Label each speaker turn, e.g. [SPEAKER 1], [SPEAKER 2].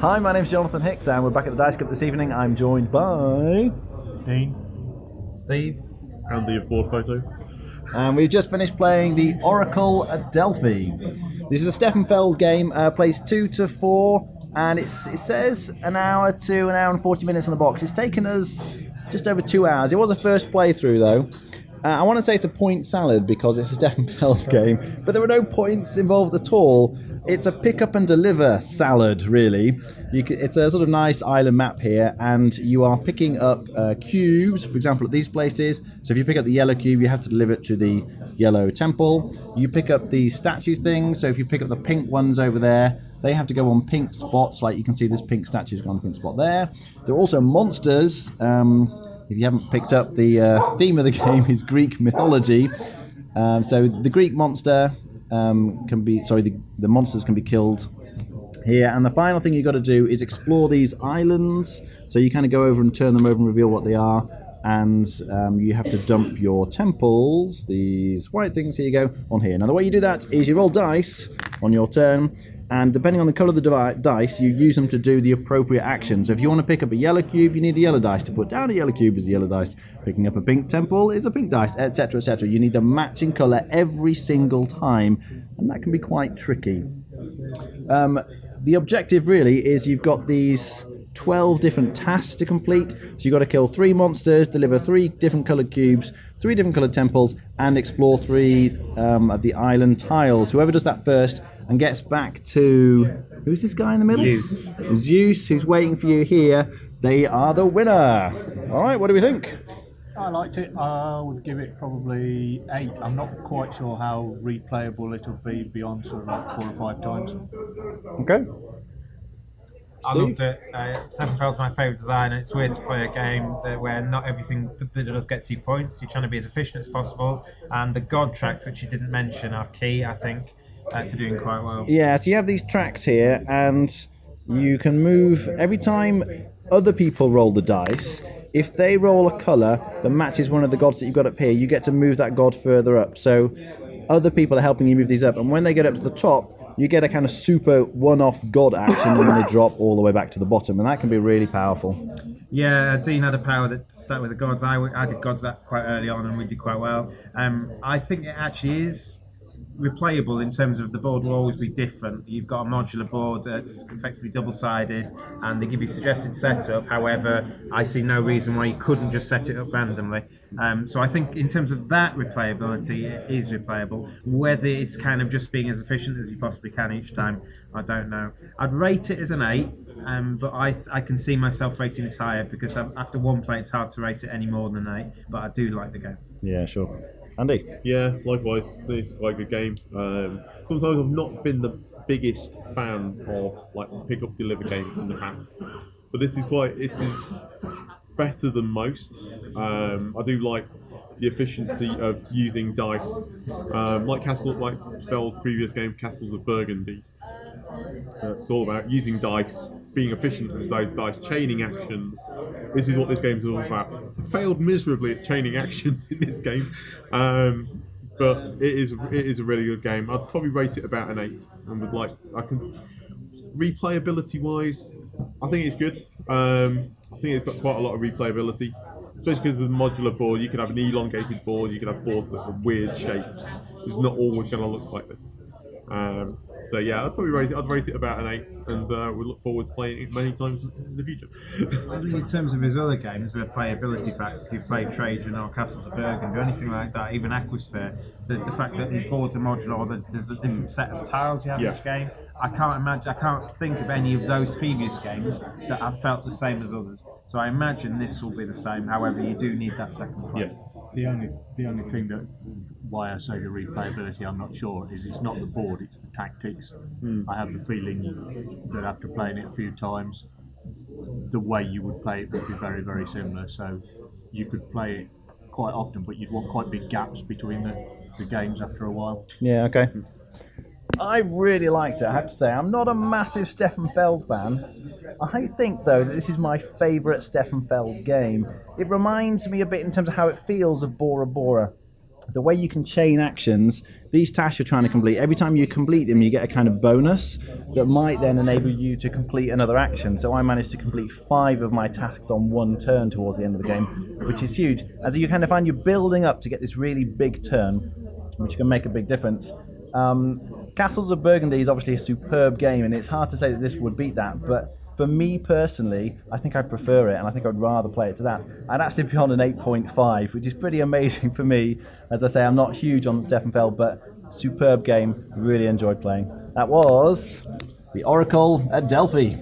[SPEAKER 1] Hi, my name's Jonathan Hicks and we're back at the Dice Cup this evening. I'm joined by...
[SPEAKER 2] Dean. Steve.
[SPEAKER 3] And the board photo.
[SPEAKER 1] And we've just finished playing the Oracle of Delphi. This is a Stefan Feld game, plays 2 to 4, and it says an hour and 40 minutes on the box. It's taken us just over 2 hours. It was a first playthrough though. I want to say it's a point salad because it's a Stefan Feld game, but there were no points involved at all. It's a pick up and deliver salad, really. It's a sort of nice island map here, and you are picking up cubes, for example, at these places. So if you pick up the yellow cube, you have to deliver it to the yellow temple. You pick up the statue things, so if you pick up the pink ones over there, they have to go on pink spots, like you can see this pink statue's got on a pink spot there. There are also monsters. If you haven't picked up, the theme of the game is Greek mythology. So the Greek monster the monsters can be killed here. And the final thing you've got to do is explore these islands. So you kind of go over and turn them over and reveal what they are. And you have to dump your temples, these white things, here you go, on here. Now the way you do that is you roll dice on your turn, and depending on the colour of the dice, you use them to do the appropriate action. So if you want to pick up a yellow cube, you need a yellow dice. To put down a yellow cube is a yellow dice. Picking up a pink temple is a pink dice, etc, etc. You need a matching colour every single time, and that can be quite tricky. The objective really is you've got these 12 different tasks to complete. So you've got to kill 3 monsters, deliver 3 different coloured cubes, 3 different coloured temples, and explore 3 of the island tiles. Whoever does that first and gets back to... Who's this guy in the middle? Zeus, who's waiting for you here. They are the winner. Alright, what do we think?
[SPEAKER 2] I liked it. I would give it probably 8. I'm not quite sure how replayable it'll be beyond sort of like 4 or 5 times.
[SPEAKER 1] Okay.
[SPEAKER 4] I loved it. Stefan Feld's my favourite designer. It's weird to play a game where not everything that does gets you points. You're trying to be as efficient as possible, and the god tracks, which you didn't mention, are key, I think, to doing quite well.
[SPEAKER 1] Yeah, so you have these tracks here, and you can move every time other people roll the dice. If they roll a colour that matches one of the gods that you've got up here, you get to move that god further up. So other people are helping you move these up, and when they get up to the top, you get a kind of super one-off god action when they drop all the way back to the bottom, and that can be really powerful.
[SPEAKER 4] Yeah, Dean had a power that started with the gods. I did gods that quite early on, and we did quite well. I think it actually is replayable in terms of the board will always be different. You've got a modular board that's effectively double-sided, and they give you suggested setup. However, I see no reason why you couldn't just set it up randomly. So I think in terms of that replayability, it is replayable. Whether it's kind of just being as efficient as you possibly can each time, I don't know. I'd rate it as an 8, but I can see myself rating this higher because after one play it's hard to rate it any more than an 8, but I do like the game.
[SPEAKER 1] Yeah, sure. Andy?
[SPEAKER 3] Yeah, likewise. This is quite a good game. Sometimes I've not been the biggest fan of like pick up deliver games in the past, but this is better than most. I do like the efficiency of using dice, like Feld's previous game, Castles of Burgundy. It's all about using dice, being efficient with those dice, chaining actions. This is what this game is all about. I failed miserably at chaining actions in this game, but it is a really good game. I'd probably rate it about an 8, and replayability wise, I think it's good. I think it's got quite a lot of replayability, especially because of the modular board. You can have an elongated board, you can have boards that are weird shapes. It's not always going to look like this. So yeah, I'd rate it about an 8, and we look forward to playing it many times in the future.
[SPEAKER 4] I think in terms of his other games, the playability factor, if you've played Trajan or Castles of Burgundy or anything like that, even Aquasphere, the fact that these boards are modular, there's a different set of tiles you have in each game. I can't think of any of those previous games that have felt the same as others. So I imagine this will be the same. However, you do need that second play.
[SPEAKER 3] Yeah.
[SPEAKER 2] The only thing that why I say the replayability, I'm not sure, is it's not the board, it's the tactics. I have the feeling that after playing it a few times, the way you would play it would be very, very similar. So you could play it quite often, but you'd want quite big gaps between the games after a while.
[SPEAKER 1] Yeah, okay. I really liked it, I have to say. I'm not a massive Stefan Feld fan. I think, though, that this is my favourite Stefan Feld game. It reminds me a bit in terms of how it feels of Bora Bora. the way you can chain actions, these tasks you're trying to complete, every time you complete them, you get a kind of bonus that might then enable you to complete another action. So I managed to complete 5 of my tasks on one turn towards the end of the game, which is huge. As you kind of find you're building up to get this really big turn, which can make a big difference. Castles of Burgundy is obviously a superb game, and it's hard to say that this would beat that, but for me personally, I think I prefer it, and I think I'd rather play it to that. I'd actually be on an 8.5, which is pretty amazing for me. As I say, I'm not huge on Stefan Feld, but superb game. Really enjoyed playing. That was the Oracle at Delphi.